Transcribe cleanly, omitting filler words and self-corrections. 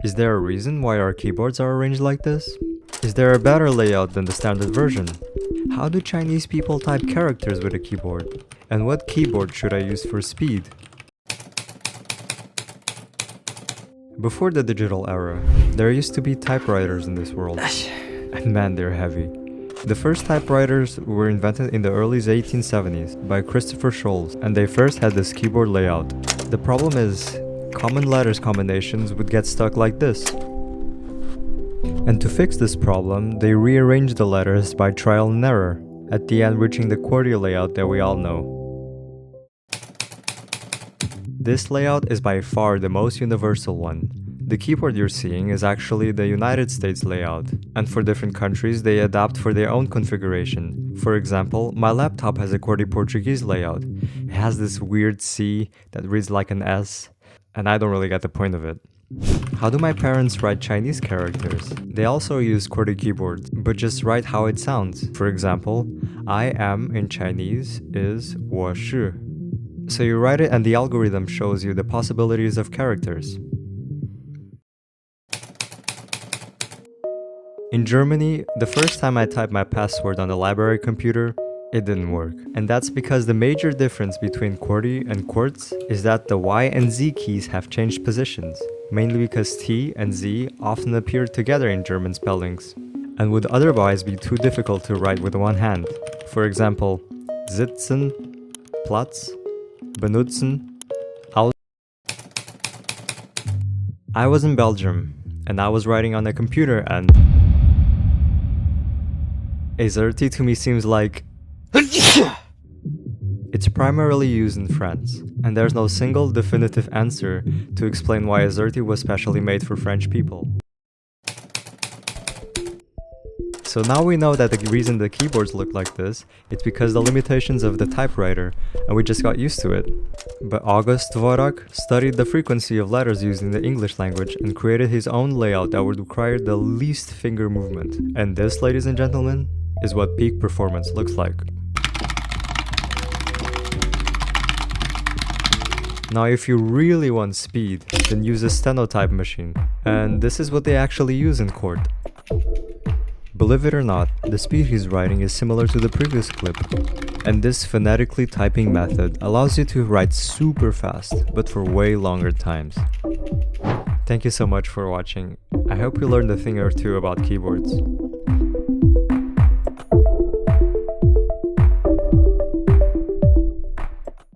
Is there a reason why our keyboards are arranged like this? Is there a better layout than the standard version? How do Chinese people type characters with a keyboard? And what keyboard should I use for speed? Before the digital era, there used to be typewriters in this world. And man, they're heavy. The first typewriters were invented in the early 1870s by Christopher Scholes, and they first had this keyboard layout. The problem is, common letters combinations would get stuck like this. And to fix this problem, they rearranged the letters by trial and error, at the end reaching the QWERTY layout that we all know. This layout is by far the most universal one. The keyboard you're seeing is actually the United States layout, and for different countries they adapt for their own configuration. For example, my laptop has a QWERTY Portuguese layout. It has this weird C that reads like an S, and I don't really get the point of it. How do my parents write Chinese characters? They also use QWERTY keyboards, but just write how it sounds. For example, I am in Chinese is 我是. So you write it and the algorithm shows you the possibilities of characters. In Germany, the first time I typed my password on the library computer, it didn't work. And that's because the major difference between QWERTY and QWERTZ is that the Y and Z keys have changed positions, mainly because T and Z often appear together in German spellings, and would otherwise be too difficult to write with one hand. For example, sitzen, Platz, benutzen, I was in Belgium, and I was writing on a computer, and AZERTY to me seems like it's primarily used in France, and there's no single definitive answer to explain why AZERTY was specially made for French people. So now we know that the reason the keyboards look like this, it's because the limitations of the typewriter, and we just got used to it. But August Dvorak studied the frequency of letters used in the English language and created his own layout that would require the least finger movement. And this, ladies and gentlemen, is what peak performance looks like. Now if you really want speed, then use a stenotype machine. And this is what they actually use in court. Believe it or not, the speed he's writing is similar to the previous clip. And this phonetically typing method allows you to write super fast, but for way longer times. Thank you so much for watching. I hope you learned a thing or two about keyboards.